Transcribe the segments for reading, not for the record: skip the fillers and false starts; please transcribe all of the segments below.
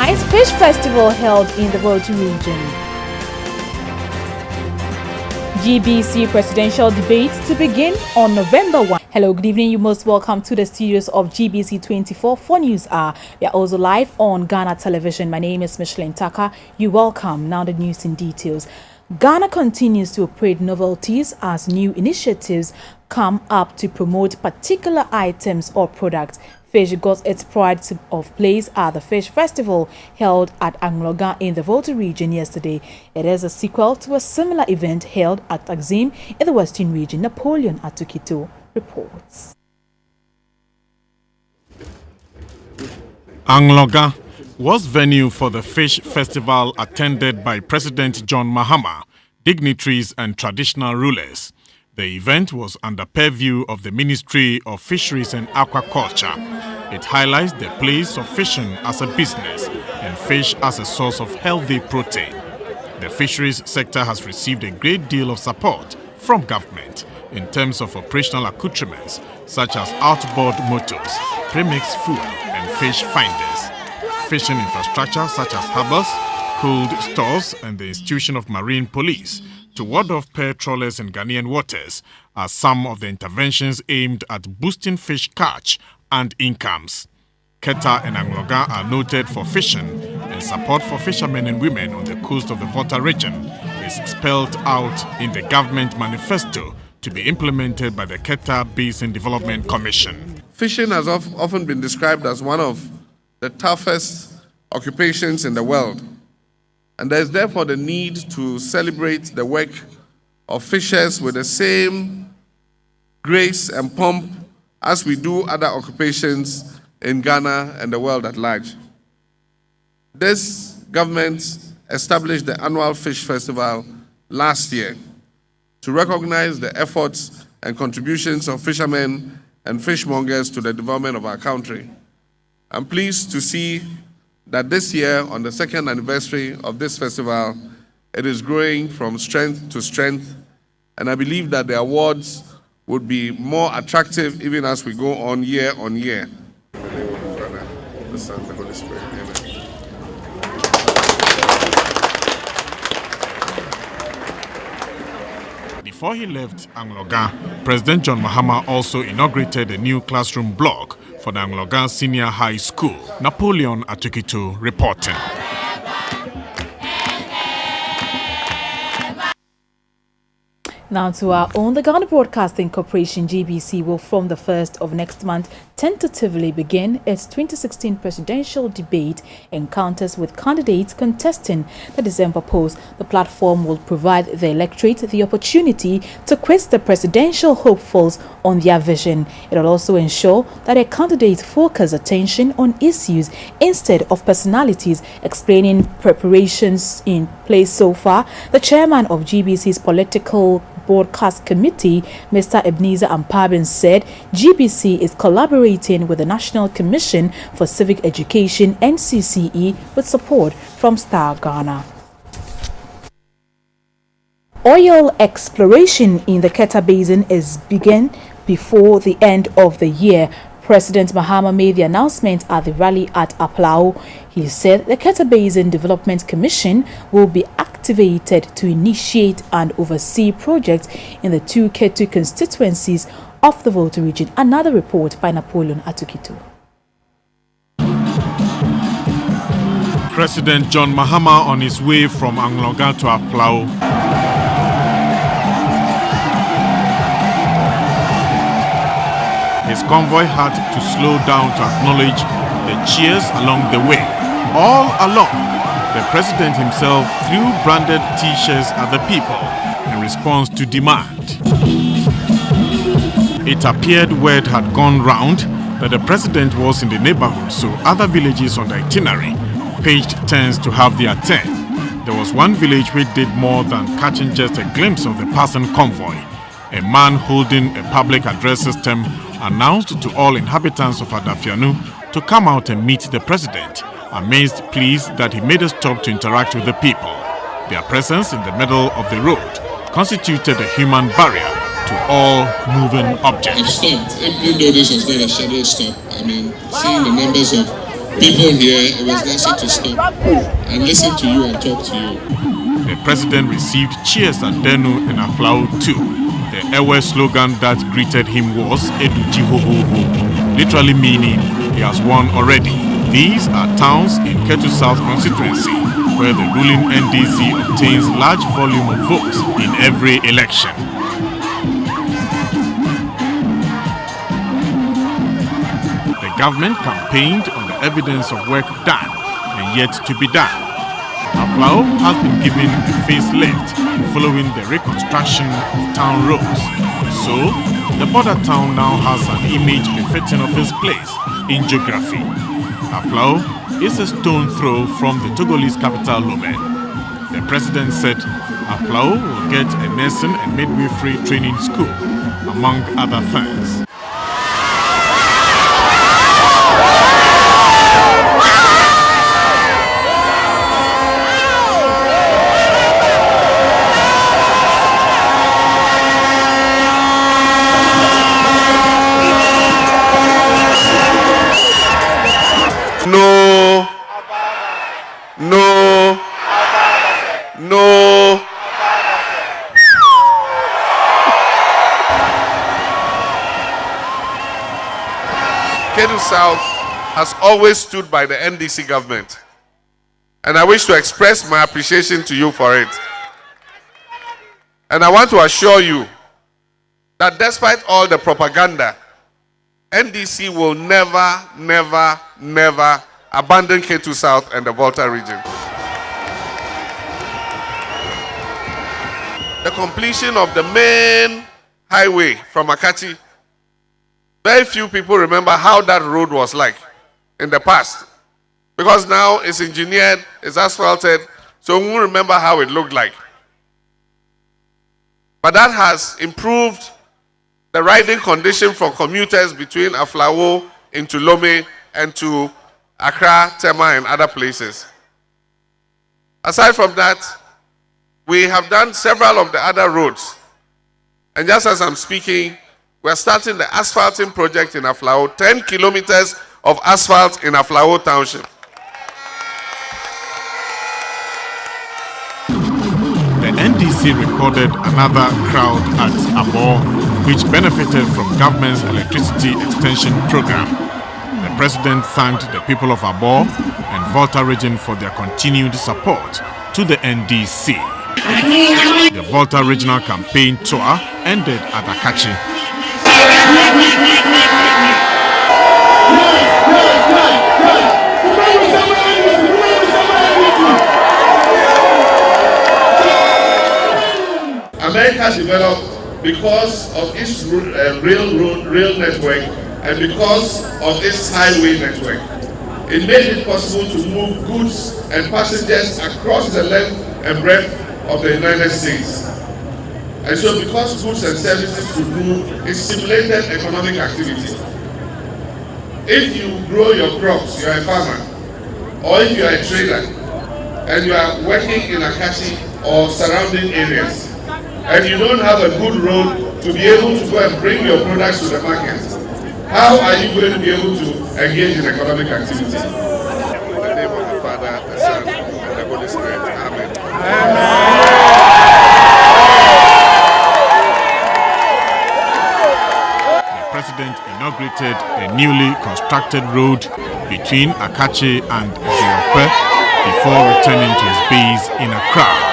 Organized Fish Festival held in the Volta region. GBC presidential debate to begin on November 1. Hello, good evening. You're most welcome to the studios of GBC24 for News Hour. We are also live on Ghana Television. My name is Micheline Tucker. You're welcome. Now the news in details. Ghana continues to operate novelties as new initiatives come up to promote particular items or products. Fish got its pride of place at the Fish Festival held at Angloga in the Volta region yesterday. It is a sequel to a similar event held at Axim in the Western region. Napoleon Atukito reports. Angloga was venue for the Fish Festival attended by President John Mahama, dignitaries and traditional rulers. The event was under purview of the Ministry of Fisheries and Aquaculture. It highlights the place of fishing as a business and fish as a source of healthy protein. The fisheries sector has received a great deal of support from government in terms of operational accoutrements such as outboard motors, premix fuel and fish finders. Fishing infrastructure such as harbors, cold stores and the institution of marine police to ward off pearl trawlers in Ghanaian waters are some of the interventions aimed at boosting fish catch and incomes. Keta and Angloga are noted for fishing, and support for fishermen and women on the coast of the Volta region is spelled out in the government manifesto to be implemented by the Keta Basin Development Commission. Fishing has often been described as one of the toughest occupations in the world. And there is therefore the need to celebrate the work of fishers with the same grace and pomp as we do other occupations in Ghana and the world at large. This government established the annual Fish Festival last year to recognize the efforts and contributions of fishermen and fishmongers to the development of our country. I'm pleased to see that this year, on the second anniversary of this festival, it is growing from strength to strength, and I believe that the awards would be more attractive even as we go on year on year. In the name of the Father, the Son, and the Holy Spirit. Amen. Before he left Angloga, President John Mahama also inaugurated a new classroom block for the Angloga Senior High School. Napoleon Atukito reporting. Now to our own, the Ghana Broadcasting Corporation GBC will from the 1st of next month tentatively begin its 2016 presidential debate encounters with candidates contesting the December polls. The platform will provide the electorate the opportunity to quiz the presidential hopefuls on their vision. It will also ensure that a candidate focus attention on issues instead of personalities, explaining preparations in place so far. The chairman of GBC's political Broadcast Committee, Mr. Ebenezer Ampabin, said GBC is collaborating with the National Commission for Civic Education (NCCE) with support from Star Ghana. Oil exploration in the Keta Basin is begin before the end of the year. President Mahama made the announcement at the rally at Aplau. He said the Keta Basin Development Commission will be activated to initiate and oversee projects in the two Ketu constituencies of the Volta region. Another report by Napoleon Atukito. President John Mahama on his way from Angloga to Aplau. His convoy had to slow down to acknowledge the cheers along the way. All along, the president himself threw branded T-shirts at the people in response to demand. It appeared word had gone round that the president was in the neighborhood, so other villages on the itinerary paged turns to have their turn. There was one village which did more than catching just a glimpse of the passing convoy. A man holding a public address system announced to all inhabitants of Adafianu to come out and meet the president, amazed pleased that he made a stop to interact with the people. Their presence in the middle of the road constituted a human barrier to all moving objects. I've stopped. Even though this was not a scheduled stop, seeing the numbers of People here, it was necessary to stop and listen to you and talk to you. The president received cheers at Denu and Aflao too. The Ewe slogan that greeted him was Edu Jihohoho, literally meaning he has won already. These are towns in Ketu South constituency, where the ruling NDC obtains large volume of votes in every election. The government campaigned on the evidence of work done and yet to be done. Aflao has been given a facelift following the reconstruction of town roads. So, the border town now has an image befitting of its place in geography. Aflao is a stone throw from the Togolese capital Lomé. The president said Aflao will get a nursing and midwifery training school, among other things. No. No. No. Kedu South has always stood by the NDC government, and I wish to express my appreciation to you for it. And I want to assure you that despite all the propaganda, NDC will never, never, never abandon Ketu South and the Volta region. The completion of the main highway from Akachi, very few people remember how that road was like in the past. Because now it's engineered, it's asphalted, so we won't remember how it looked like. But that has improved the riding condition for commuters between Aflao into Lomé and to Accra, Tema, and other places. Aside from that, we have done several of the other roads. And just as I'm speaking, we're starting the asphalting project in Aflao, 10 kilometers of asphalt in Aflao Township. The NDC recorded another crowd at Abo, which benefited from government's electricity extension program. The president thanked the people of Abo and Volta region for their continued support to the NDC. The Volta regional campaign tour ended at Akachi. America developed because of its rail network and because of its highway network. It made it possible to move goods and passengers across the length and breadth of the United States. And so because goods and services could move, it stimulated economic activity. If you grow your crops, you're a farmer, or if you're a trader, and you are working in Akachi or surrounding areas, and you don't have a good road to be able to go and bring your products to the market, how are you going to be able to engage in economic activity? In the name of the Father, the Son, and the Holy Spirit. Amen. The president inaugurated a newly constructed road between Akachi and Ziope before returning to his base in Accra.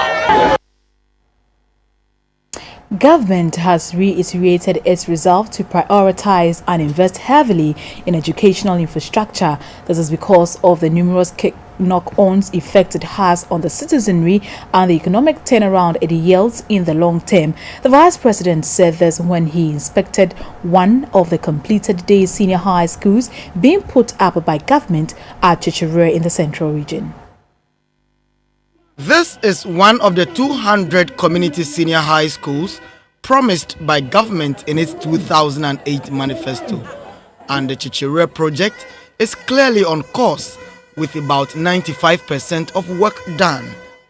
Government has reiterated its resolve to prioritize and invest heavily in educational infrastructure. This is because of the numerous knock-ons effect it has on the citizenry and the economic turnaround it yields in the long term. The Vice President said this when he inspected one of the completed day senior high schools being put up by government at Chichire in the Central Region. This is one of the 200 community senior high schools promised by government in its 2008 manifesto. And the Chichire project is clearly on course with about 95% of work done.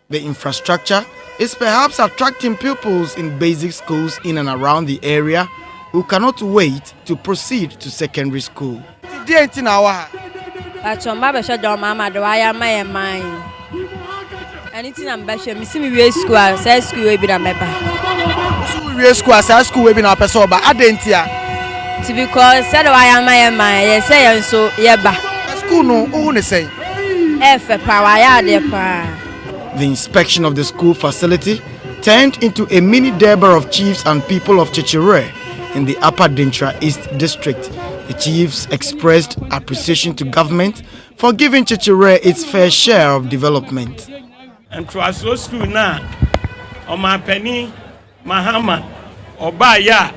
The infrastructure is perhaps attracting pupils in basic schools in and around the area who cannot wait to proceed to secondary school. Achomba be shado mama do aya my mind. Anything I'm bashe me see me we school say school we be na meba. So we school as school we be na person ba adentia. To because said aya my mind yes say so ye ba. School no who ne say. Efe power ya de pa. The inspection of the school facility turned into a mini Durbar of chiefs and people of Chechire in the Upper Dintra East District. The chiefs expressed appreciation to government for giving Chechire its fair share of development. And to us school now, on my penny, Mahama, or Baya,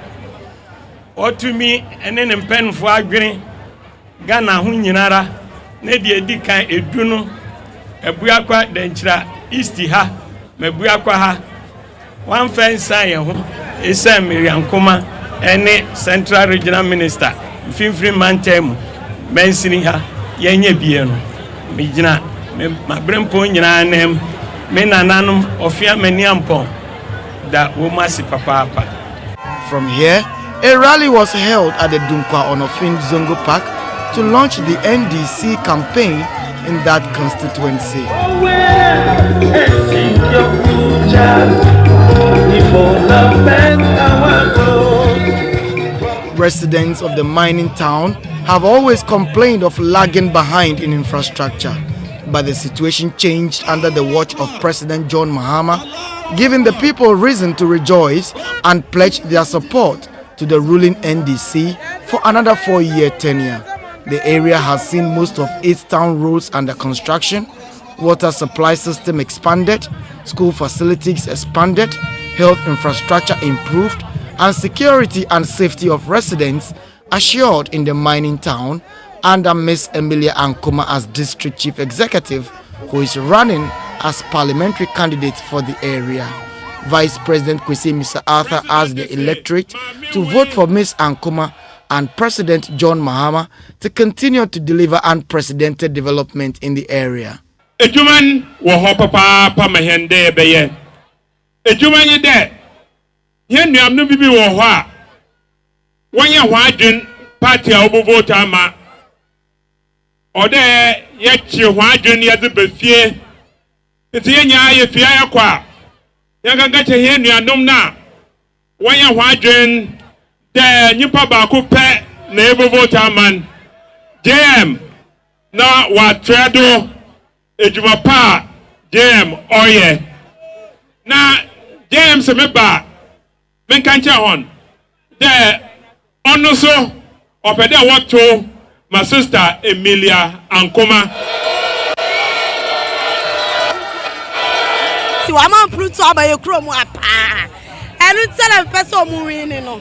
or to me, and then in pen for agreeing Ghana Hunyara, Nedia Dika Eduno, a Buakwa Dentra, Eastiha, Mebuakwaha, one fence sign, is Sam Miriam Kuma, any Central Regional Minister. Free man term, mentioning her, Yanya Biano, Mijina, my brain point in our name, Menanum, of Yamaniampo, that woman si papa. From here, a rally was held at the Dunkwa Onofin Zongo Park to launch the NDC campaign in that constituency. Residents of the mining town have always complained of lagging behind in infrastructure, but the situation changed under the watch of President John Mahama, giving the people reason to rejoice and pledge their support to the ruling NDC for another 4-year tenure. The area has seen most of its town roads under construction, water supply system expanded, school facilities expanded, health infrastructure improved, and security and safety of residents assured in the mining town under Miss Emilia Ankoma as district chief executive, who is running as parliamentary candidate for the area. Vice President Kwesi Mr. Arthur asked the electorate to vote for Miss Ankoma and President John Mahama to continue to deliver unprecedented development in the area. Ejuman wo ho papa mahende beye. Ejuman ye de. Ye nuam no bibi wo ho a. Wanya ho adwen party a wo vote ama. Ode ye chi ho adwen ye de befie. Enti ye nya ye fia ye kwa. Ye ganga che ye nuanom na. Wanya ho adwen de nipa ba ko pe na e vote aman. JM na wa tredo ejuma pa JM oye na JM se meba men kan che hon de ono so opede wato my sister Emilia Ankoma si wa man pluto abaye krom apa enu tell person mu win no.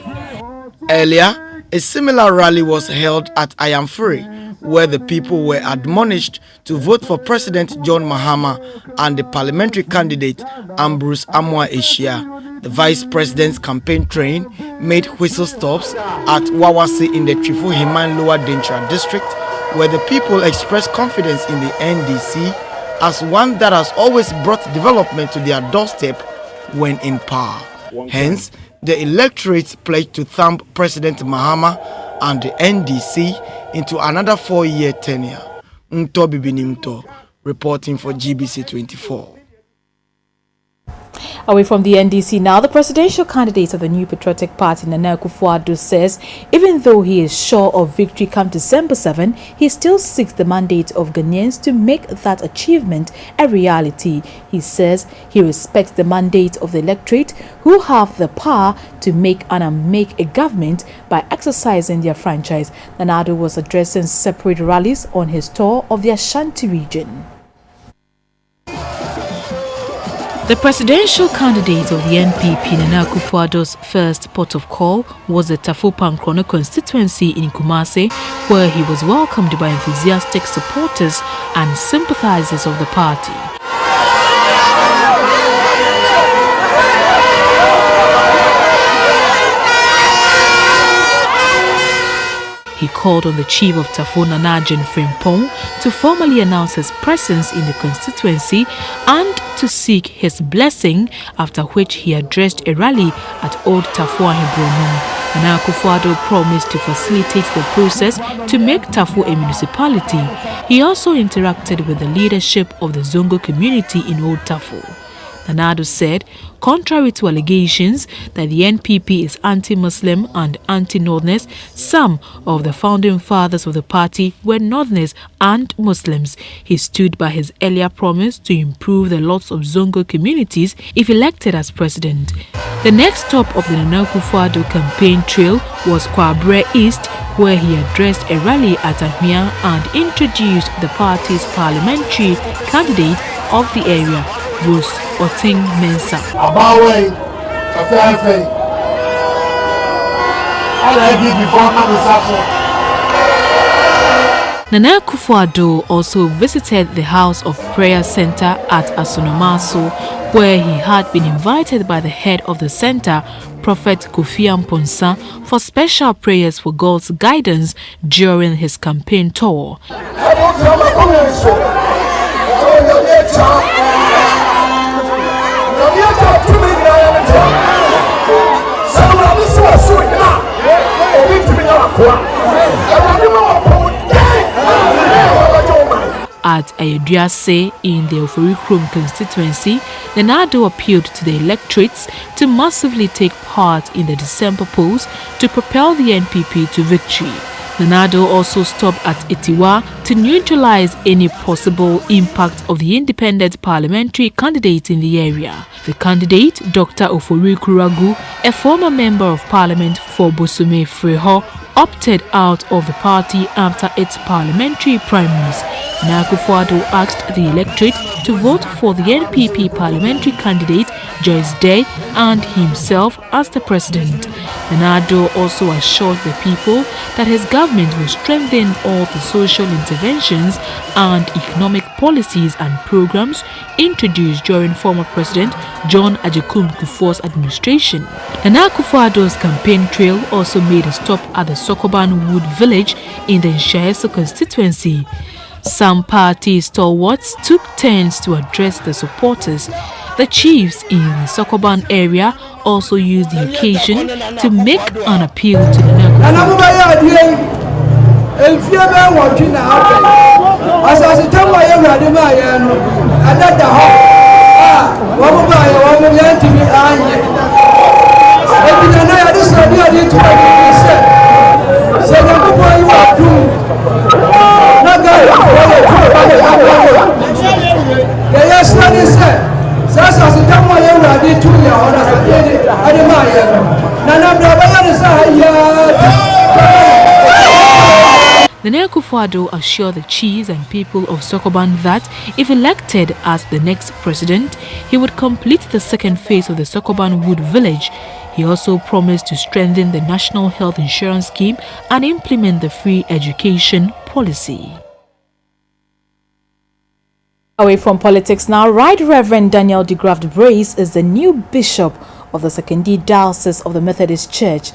Earlier, a similar rally was held at Ayamfuri, where the people were admonished to vote for President John Mahama and the parliamentary candidate Ambrose Amwa Eshia. The vice president's campaign train made whistle stops at Wawase in the Trifu Himan Lower Dintra district, where the people expressed confidence in the NDC as one that has always brought development to their doorstep when in power. Hence, the electorate pledged to thumb President Mahama and the NDC into another 4-year tenure. Nto Bibinimto, reporting for GBC24. Away from the NDC now, the presidential candidate of the New Patriotic Party, Nana Akufo-Addo, says even though he is sure of victory come December 7, he still seeks the mandate of Ghanaians to make that achievement a reality. He says he respects the mandate of the electorate who have the power to make and unmake a government by exercising their franchise. Nana was addressing separate rallies on his tour of the Ashanti region. The presidential candidate of the NPP, Nana Akufo-Addo's first port of call was the Tafu-Pankrono constituency in Kumasi, where he was welcomed by enthusiastic supporters and sympathizers of the party. He called on the chief of Tafo Nanajen Frimpong to formally announce his presence in the constituency and to seek his blessing, after which he addressed a rally at Old Tafo Ahebrono. Nana Akufo-Addo promised to facilitate the process to make Tafo a municipality. He also interacted with the leadership of the Zongo community in Old Tafo. Nana Addo said, contrary to allegations that the NPP is anti-Muslim and anti-Northerners, some of the founding fathers of the party were Northerners and Muslims. He stood by his earlier promise to improve the lots of Zongo communities if elected as president. The next stop of the Nana Akufo-Addo campaign trail was Kwabre East, where he addressed a rally at Ahmia and introduced the party's parliamentary candidate of the area, Bruce Oting Mensah. Nana Akufo-Addo also visited the House of Prayer Center at Asonomaso, where he had been invited by the head of the center, Prophet Kofi Amponsa, for special prayers for God's guidance during his campaign tour. At Ayodriase in the Oforikrom constituency, Nana Addo appealed to the electorates to massively take part in the December polls to propel the NPP to victory. Nana Addo also stopped at Itiwa to neutralize any possible impact of the independent parliamentary candidate in the area. The candidate, Dr. Ofori Kuragu, a former member of parliament for Bosume Freho, opted out of the party after its parliamentary primaries. Nana Akufo-Addo asked the electorate to vote for the NPP parliamentary candidate Joyce Day and himself as the president. Nana Addo also assured the people that his government will strengthen all the social interventions and economic policies and programs introduced during former President John Agyekum Kufuor's administration. Nana Akufo-Addo's campaign trail also made a stop at the Sokoban Wood village in the Nshaeso constituency. Some party stalwarts took turns to address the supporters. The chiefs in the Sokoban area also used the occasion to make an appeal to the Nana Nana Akufo-Addo assured the chiefs and people of Sokoban that if elected as the next president, he would complete the second phase of the Sokoban Wood village. He also promised to strengthen the National Health Insurance Scheme and implement the free education policy. Away from politics now, Right Reverend Daniel de Graft Brace is the new bishop of the Secondary Diocese of the Methodist Church.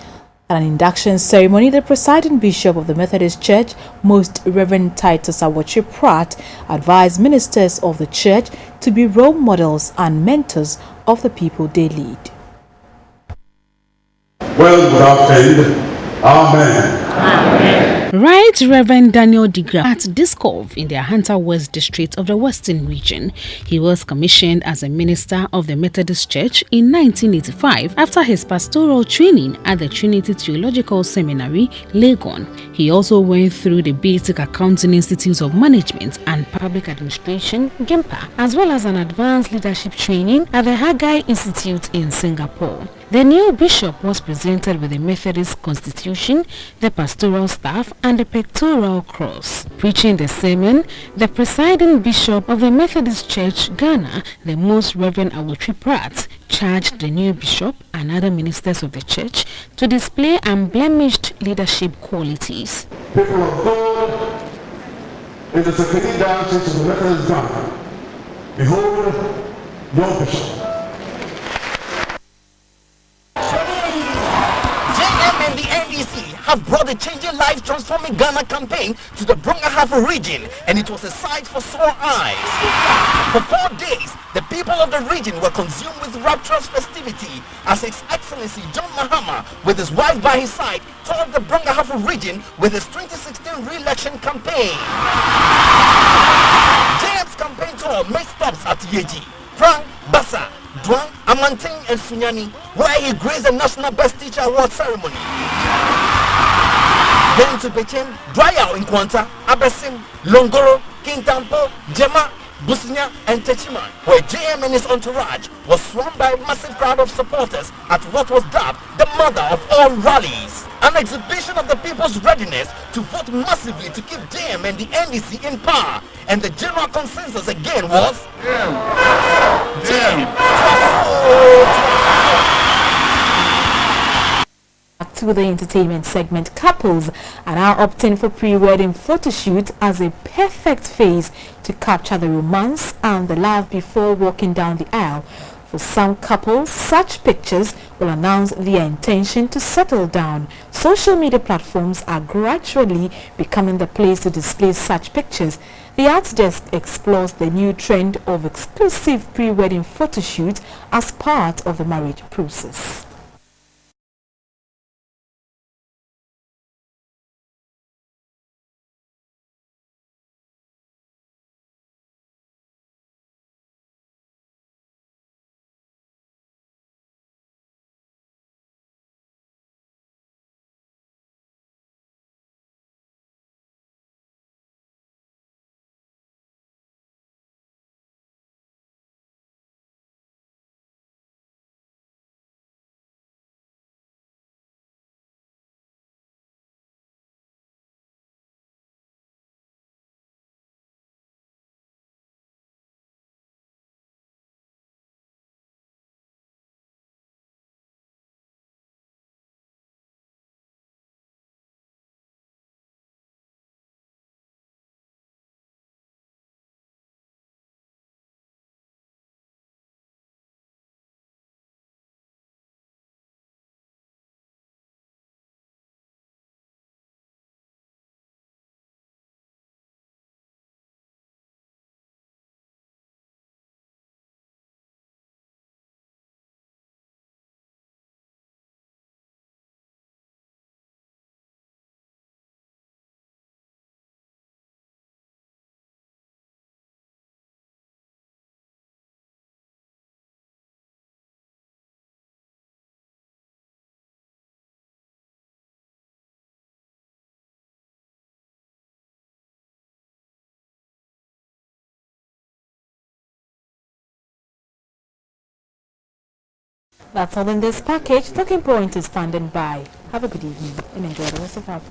At an induction ceremony, the presiding bishop of the Methodist Church, Most Reverend Titus Awoche Pratt, advised ministers of the church to be role models and mentors of the people they lead. Well, good afternoon. Amen. Amen. Right Reverend Daniel de Graft at Discov in the Ahanta West District of the Western Region. He was commissioned as a minister of the Methodist Church in 1985 after his pastoral training at the Trinity Theological Seminary, Legon. He also went through the Basic Accounting Institute of Management and Public Administration, GIMPA, as well as an advanced leadership training at the Haggai Institute in Singapore. The new bishop was presented with the Methodist Constitution, the pastoral staff, and the pectoral cross. Preaching the sermon, the presiding bishop of the Methodist Church, Ghana, the Most Reverend Awoche Pratt, charged the new bishop and other ministers of the church to display unblemished leadership qualities. People of God, in the Secondary Diocese of the Methodist Ghana, behold your bishop. JM and the NDC have brought the Changing Lives Transforming Ghana campaign to the Brongahafo region, and it was a sight for sore eyes. For 4 days, the people of the region were consumed with rapturous festivity as His Excellency John Mahama, with his wife by his side, toured the Brongahafo region with his 2016 re-election campaign. JM's campaign tour made stops at Yeji, Prang, Bassa, Duang, Amanting and Sunyani, where he graced the National Best Teacher Award ceremony. Then to Bechen, Dryao in Kwanta, Abesim, Longoro, Kintampo, Jema, Busnya and Techiman, where JM and his entourage was swarmed by a massive crowd of supporters at what was dubbed the mother of all rallies. An exhibition of the people's readiness to vote massively to keep JM and the NDC in power. And the general consensus again was JM. To the entertainment segment, couples are now opting for pre-wedding photo shoot as a perfect phase to capture the romance and the love before walking down the aisle. For some couples, such pictures will announce their intention to settle down. Social media platforms are gradually becoming the place to display such pictures. The Arts Desk explores the new trend of exclusive pre-wedding photo shoot as part of the marriage process. That's all in this package. Talking Point is standing by. Have a good evening and enjoy the rest of our